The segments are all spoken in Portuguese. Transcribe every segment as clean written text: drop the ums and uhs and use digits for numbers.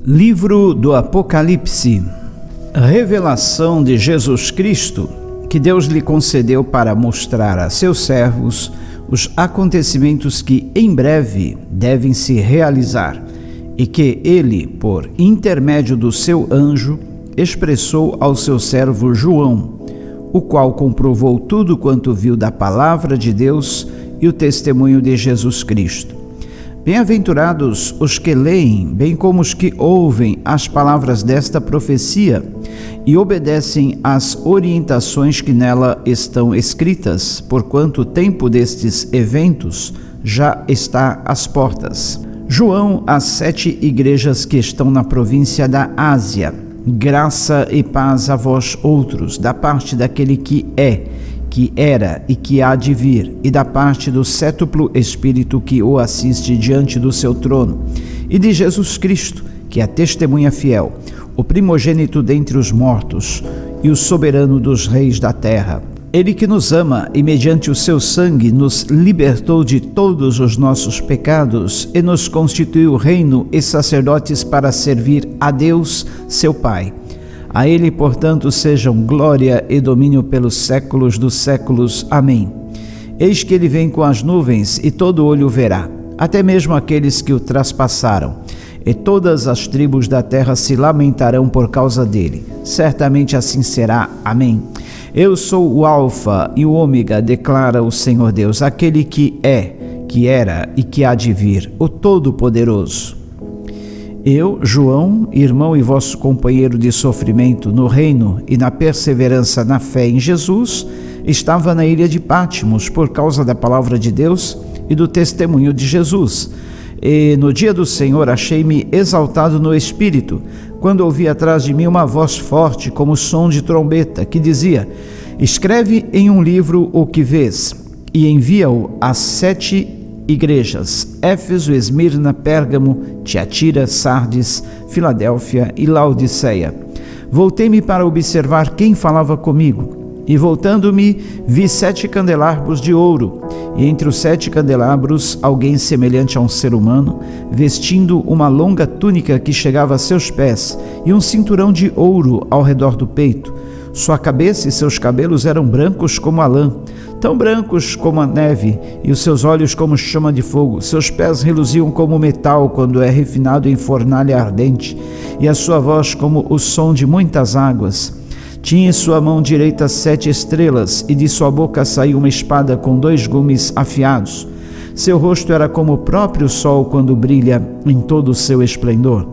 Livro do Apocalipse. A revelação de Jesus Cristo, que Deus lhe concedeu para mostrar a seus servos os acontecimentos que em breve devem se realizar, e que ele, por intermédio do seu anjo, expressou ao seu servo João, o qual comprovou tudo quanto viu da palavra de Deus e o testemunho de Jesus Cristo. Bem-aventurados os que leem, bem como os que ouvem as palavras desta profecia e obedecem às orientações que nela estão escritas, porquanto o tempo destes eventos já está às portas. João, às 7 igrejas que estão na província da Ásia, graça e paz a vós outros, da parte daquele que é, que era e que há de vir, e da parte do sétuplo Espírito que o assiste diante do seu trono, e de Jesus Cristo, que é a testemunha fiel, o primogênito dentre os mortos e o soberano dos reis da terra. Ele que nos ama e mediante o seu sangue nos libertou de todos os nossos pecados e nos constituiu reino e sacerdotes para servir a Deus, seu Pai. A ele, portanto, sejam glória e domínio pelos séculos dos séculos. Amém. Eis que ele vem com as nuvens e todo olho verá, até mesmo aqueles que o traspassaram, e todas as tribos da terra se lamentarão por causa dele. Certamente assim será. Amém. Eu sou o Alfa e o Ômega, declara o Senhor Deus, aquele que é, que era e que há de vir, o Todo-Poderoso. Eu, João, irmão e vosso companheiro de sofrimento no reino e na perseverança na fé em Jesus, estava na ilha de Patmos por causa da palavra de Deus e do testemunho de Jesus. E no dia do Senhor achei-me exaltado no Espírito, quando ouvi atrás de mim uma voz forte como som de trombeta, que dizia: escreve em um livro o que vês, e envia-o às 7 igrejas: Éfeso, Esmirna, Pérgamo, Tiatira, Sardes, Filadélfia e Laodiceia. Voltei-me para observar quem falava comigo, e voltando-me, vi 7 candelabros de ouro, e entre os 7 candelabros alguém semelhante a um ser humano, vestindo uma longa túnica que chegava a seus pés, e um cinturão de ouro ao redor do peito. Sua cabeça e seus cabelos eram brancos como a lã, tão brancos como a neve, e os seus olhos como chama de fogo. Seus pés reluziam como metal quando é refinado em fornalha ardente, e a sua voz como o som de muitas águas. Tinha em sua mão direita 7 estrelas, e de sua boca saiu uma espada com 2 gumes afiados. Seu rosto era como o próprio sol quando brilha em todo o seu esplendor.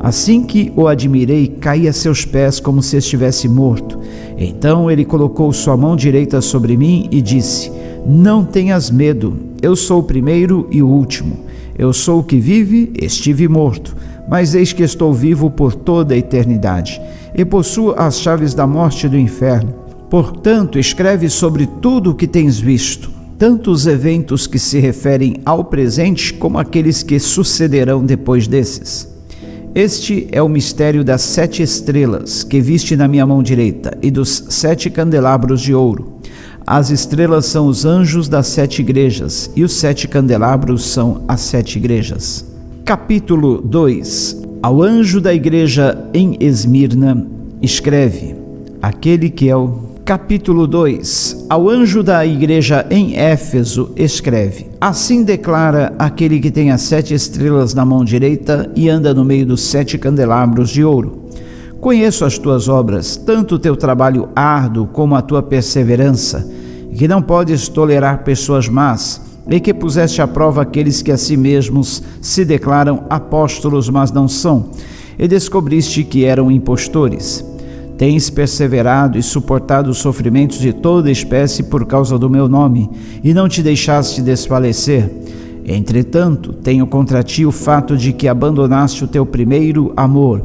Assim que o admirei, caí a seus pés como se estivesse morto. Então ele colocou sua mão direita sobre mim e disse: não tenhas medo, eu sou o primeiro e o último. Eu sou o que vive, estive morto, mas eis que estou vivo por toda a eternidade, e possuo as chaves da morte e do inferno. Portanto, escreve sobre tudo o que tens visto, tanto os eventos que se referem ao presente como aqueles que sucederão depois desses. Este é o mistério das 7 estrelas que viste na minha mão direita e dos 7 candelabros de ouro. As estrelas são os anjos das 7 igrejas e os 7 candelabros são as 7 igrejas. Capítulo 2. Ao anjo da igreja em Esmirna, escreve: aquele que é o... Capítulo 2. Ao anjo da igreja em Éfeso, escreve: assim declara aquele que tem as 7 estrelas na mão direita e anda no meio dos 7 candelabros de ouro. Conheço as tuas obras, tanto o teu trabalho árduo como a tua perseverança, que não podes tolerar pessoas más, e que puseste à prova aqueles que a si mesmos se declaram apóstolos, mas não são, e descobriste que eram impostores. Tens perseverado e suportado os sofrimentos de toda espécie por causa do meu nome, e não te deixaste desfalecer. Entretanto, tenho contra ti o fato de que abandonaste o teu primeiro amor.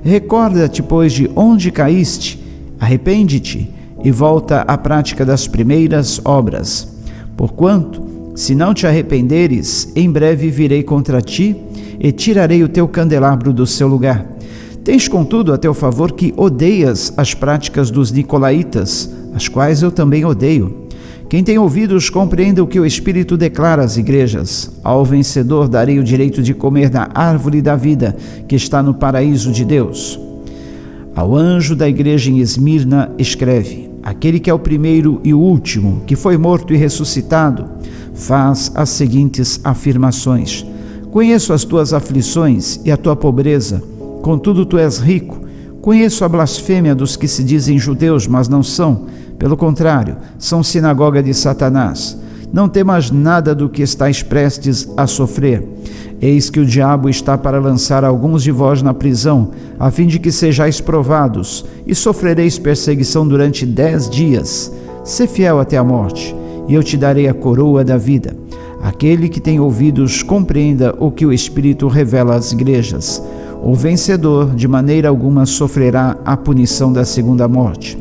Recorda-te, pois, de onde caíste, arrepende-te e volta à prática das primeiras obras. Porquanto, se não te arrependeres, em breve virei contra ti e tirarei o teu candelabro do seu lugar. Tens, contudo, a teu favor que odeias as práticas dos nicolaítas, as quais eu também odeio. Quem tem ouvidos, compreenda o que o Espírito declara às igrejas. Ao vencedor darei o direito de comer da árvore da vida, que está no paraíso de Deus. Ao anjo da igreja em Esmirna, escreve: aquele que é o primeiro e o último, que foi morto e ressuscitado, faz as seguintes afirmações: conheço as tuas aflições e a tua pobreza, contudo tu és rico. Conheço a blasfêmia dos que se dizem judeus, mas não são. Pelo contrário, são sinagoga de Satanás. Não temas nada do que estáis prestes a sofrer. Eis que o diabo está para lançar alguns de vós na prisão, a fim de que sejais provados, e sofrereis perseguição durante 10 dias. Sê fiel até a morte, e eu te darei a coroa da vida. Aquele que tem ouvidos, compreenda o que o Espírito revela às igrejas. O vencedor, de maneira alguma, sofrerá a punição da segunda morte.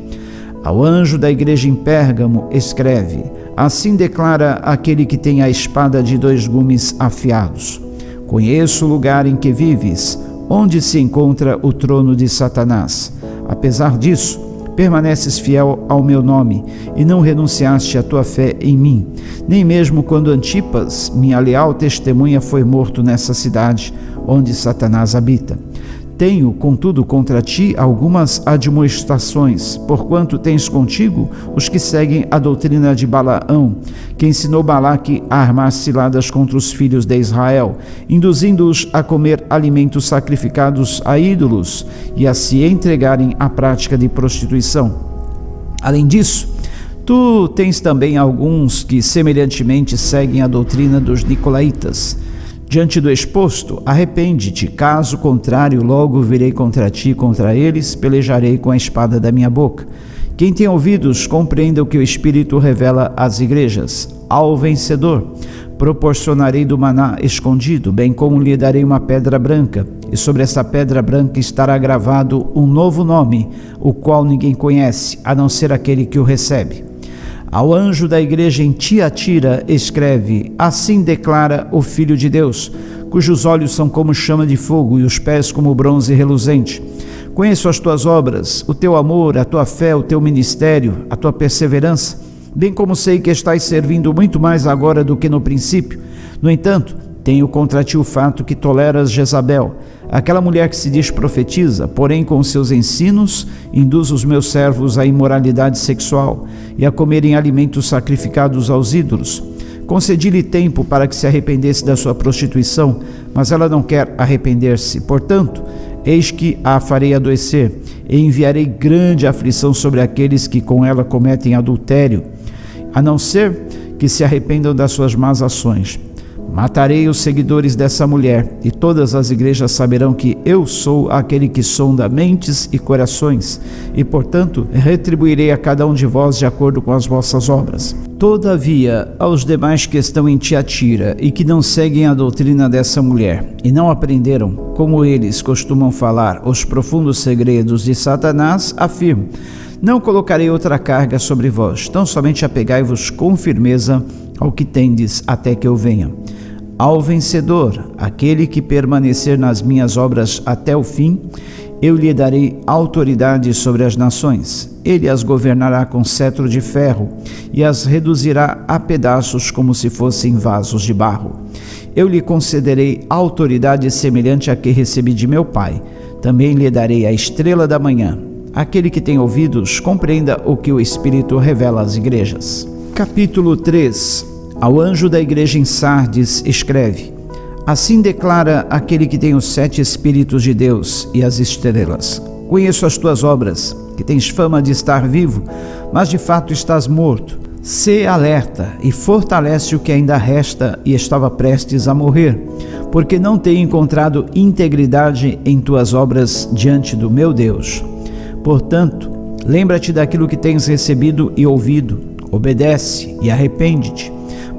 Ao anjo da igreja em Pérgamo, escreve: assim declara aquele que tem a espada de 2 gumes afiados. Conheço o lugar em que vives, onde se encontra o trono de Satanás. Apesar disso, permaneces fiel ao meu nome, e não renunciaste à tua fé em mim, nem mesmo quando Antipas, minha leal testemunha, foi morto nessa cidade, onde Satanás habita. Tenho, contudo, contra ti algumas admoestações, porquanto tens contigo os que seguem a doutrina de Balaão, que ensinou Balaque a armar ciladas contra os filhos de Israel, induzindo-os a comer alimentos sacrificados a ídolos e a se entregarem à prática de prostituição. Além disso, tu tens também alguns que semelhantemente seguem a doutrina dos nicolaítas. Diante do exposto, arrepende-te, caso contrário, logo virei contra ti e contra eles, pelejarei com a espada da minha boca. Quem tem ouvidos, compreenda o que o Espírito revela às igrejas. Ao vencedor, proporcionarei do maná escondido, bem como lhe darei uma pedra branca, e sobre essa pedra branca estará gravado um novo nome, o qual ninguém conhece, a não ser aquele que o recebe. Ao anjo da igreja em Tiatira, escreve: assim declara o Filho de Deus, cujos olhos são como chama de fogo e os pés como bronze reluzente. Conheço as tuas obras, o teu amor, a tua fé, o teu ministério, a tua perseverança, bem como sei que estás servindo muito mais agora do que no princípio. No entanto, tenho contra ti o fato que toleras Jezabel, aquela mulher que se diz profetiza, porém com seus ensinos induz os meus servos à imoralidade sexual e a comerem alimentos sacrificados aos ídolos. Concedi-lhe tempo para que se arrependesse da sua prostituição, mas ela não quer arrepender-se. Portanto, eis que a farei adoecer e enviarei grande aflição sobre aqueles que com ela cometem adultério, a não ser que se arrependam das suas más ações. Matarei os seguidores dessa mulher, e todas as igrejas saberão que eu sou aquele que sonda mentes e corações, e, portanto, retribuirei a cada um de vós de acordo com as vossas obras. Todavia, aos demais que estão em Tiatira e que não seguem a doutrina dessa mulher, e não aprenderam, como eles costumam falar, os profundos segredos de Satanás, afirmo: não colocarei outra carga sobre vós, tão somente apegai-vos com firmeza ao que tendes até que eu venha. Ao vencedor, aquele que permanecer nas minhas obras até o fim, eu lhe darei autoridade sobre as nações. Ele as governará com cetro de ferro e as reduzirá a pedaços como se fossem vasos de barro. Eu lhe concederei autoridade semelhante à que recebi de meu Pai. Também lhe darei a estrela da manhã. Aquele que tem ouvidos, compreenda o que o Espírito revela às igrejas. Capítulo 3. Ao anjo da igreja em Sardes, escreve: assim declara aquele que tem os 7 Espíritos de Deus e as estrelas. Conheço as tuas obras, que tens fama de estar vivo, mas de fato estás morto. Sê alerta e fortalece o que ainda resta e estava prestes a morrer, porque não tenho encontrado integridade em tuas obras diante do meu Deus. Portanto, lembra-te daquilo que tens recebido e ouvido, obedece e arrepende-te.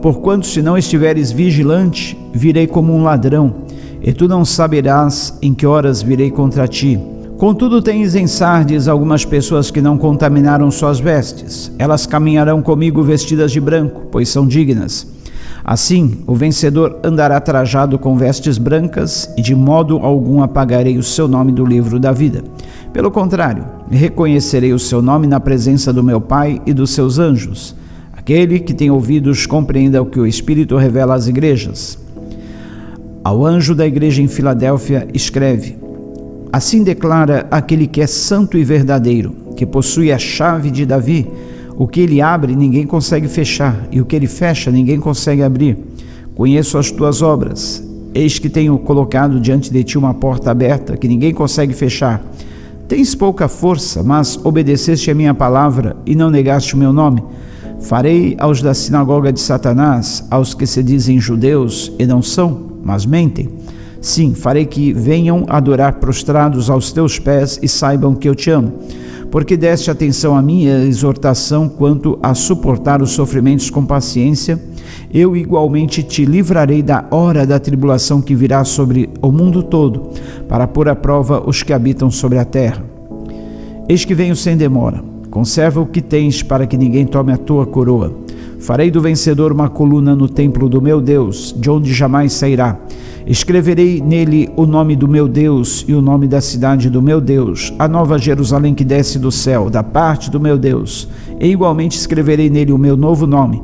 Porquanto, se não estiveres vigilante, virei como um ladrão, e tu não saberás em que horas virei contra ti. Contudo, tens em Sardes algumas pessoas que não contaminaram suas vestes. Elas caminharão comigo vestidas de branco, pois são dignas. Assim, o vencedor andará trajado com vestes brancas, e de modo algum apagarei o seu nome do livro da vida. Pelo contrário, reconhecerei o seu nome na presença do meu Pai e dos seus anjos. Aquele que tem ouvidos, compreenda o que o Espírito revela às igrejas. Ao anjo da igreja em Filadélfia, escreve: assim declara aquele que é santo e verdadeiro, que possui a chave de Davi. O que ele abre, ninguém consegue fechar, e o que ele fecha, ninguém consegue abrir. Conheço as tuas obras. Eis que tenho colocado diante de ti uma porta aberta, que ninguém consegue fechar. Tens pouca força, mas obedeceste a minha palavra e não negaste o meu nome. Farei aos da sinagoga de Satanás, aos que se dizem judeus e não são, mas mentem. Sim, farei que venham adorar prostrados aos teus pés e saibam que eu te amo, porque deste atenção à minha exortação quanto a suportar os sofrimentos com paciência. Eu igualmente te livrarei da hora da tribulação que virá sobre o mundo todo, para pôr à prova os que habitam sobre a terra. Eis que venho sem demora. Conserva o que tens, para que ninguém tome a tua coroa. Farei do vencedor uma coluna no templo do meu Deus, de onde jamais sairá. Escreverei nele o nome do meu Deus e o nome da cidade do meu Deus, a nova Jerusalém que desce do céu, da parte do meu Deus. E igualmente escreverei nele o meu novo nome.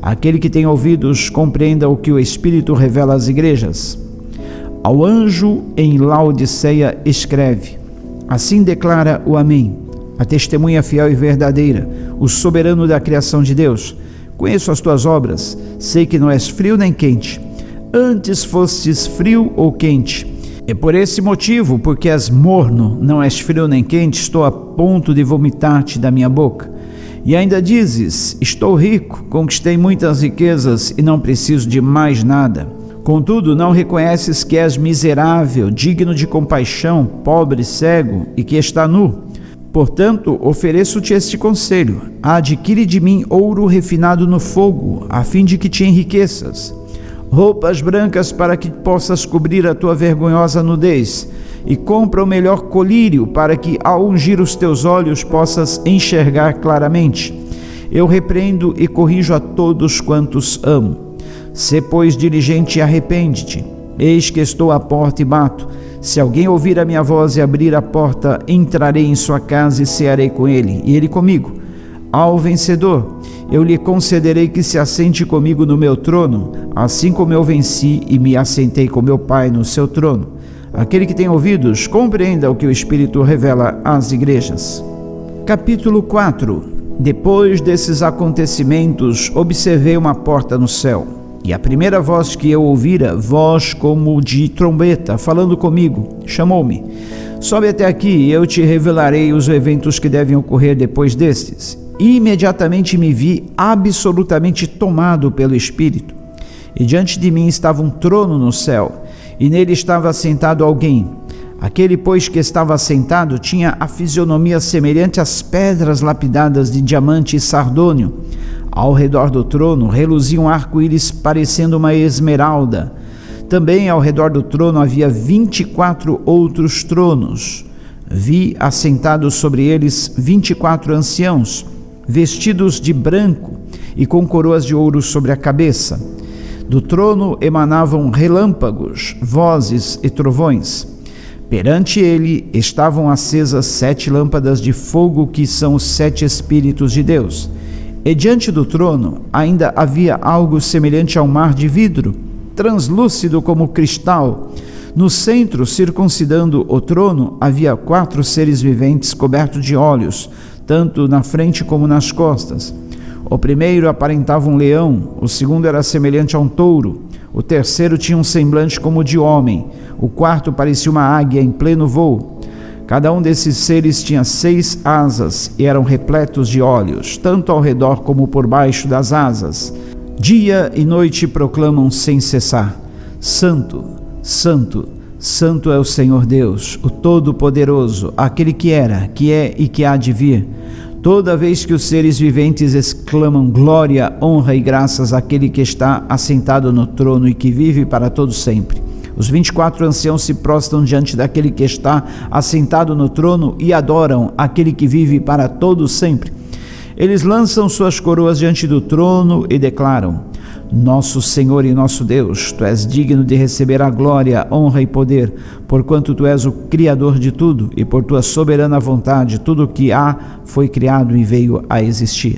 Aquele que tem ouvidos, compreenda o que o Espírito revela às igrejas. Ao anjo em Laodiceia escreve: assim declara o Amém, a testemunha fiel e verdadeira, o soberano da criação de Deus. Conheço as tuas obras, sei que não és frio nem quente. Antes fostes frio ou quente. E por esse motivo, porque és morno, não és frio nem quente, estou a ponto de vomitar-te da minha boca. E ainda dizes: estou rico, conquistei muitas riquezas e não preciso de mais nada. Contudo, não reconheces que és miserável, digno de compaixão, pobre, cego e que está nu. Portanto, ofereço-te este conselho: adquire de mim ouro refinado no fogo, a fim de que te enriqueças, roupas brancas para que possas cobrir a tua vergonhosa nudez, e compra o melhor colírio para que, ao ungir os teus olhos, possas enxergar claramente. Eu repreendo e corrijo a todos quantos amo. Sê, pois, diligente e arrepende-te. Eis que estou à porta e bato. Se alguém ouvir a minha voz e abrir a porta, entrarei em sua casa e cearei com ele, e ele comigo. Ao vencedor, eu lhe concederei que se assente comigo no meu trono, assim como eu venci e me assentei com meu Pai no seu trono. Aquele que tem ouvidos, compreenda o que o Espírito revela às igrejas. Capítulo 4. Depois desses acontecimentos, observei uma porta no céu. E a primeira voz que eu ouvira, voz como de trombeta, falando comigo, chamou-me: sobe até aqui e eu te revelarei os eventos que devem ocorrer depois destes. E imediatamente me vi absolutamente tomado pelo Espírito. E diante de mim estava um trono no céu, e nele estava assentado alguém. Aquele, pois, que estava assentado tinha a fisionomia semelhante às pedras lapidadas de diamante e sardônio. Ao redor do trono reluzia um arco-íris parecendo uma esmeralda. Também ao redor do trono havia 24 outros tronos. Vi assentados sobre eles 24 anciãos, vestidos de branco e com coroas de ouro sobre a cabeça. Do trono emanavam relâmpagos, vozes e trovões. Perante ele estavam acesas 7 lâmpadas de fogo, que são os 7 Espíritos de Deus. E diante do trono ainda havia algo semelhante a um mar de vidro, translúcido como cristal. No centro, circuncidando o trono, havia 4 seres viventes cobertos de olhos, tanto na frente como nas costas. O primeiro aparentava um leão, o segundo era semelhante a um touro, o terceiro tinha um semblante como de homem, o quarto parecia uma águia em pleno voo. Cada um desses seres tinha 6 asas e eram repletos de olhos, tanto ao redor como por baixo das asas. Dia e noite proclamam sem cessar: Santo, Santo, Santo é o Senhor Deus, o Todo-Poderoso, aquele que era, que é e que há de vir. Toda vez que os seres viventes exclamam glória, honra e graças àquele que está assentado no trono e que vive para todo sempre. Os 24 anciãos se prostram diante daquele que está assentado no trono e adoram aquele que vive para todo sempre. Eles lançam suas coroas diante do trono e declaram: Nosso Senhor e nosso Deus, Tu és digno de receber a glória, honra e poder, porquanto Tu és o Criador de tudo, e por Tua soberana vontade tudo o que há foi criado e veio a existir.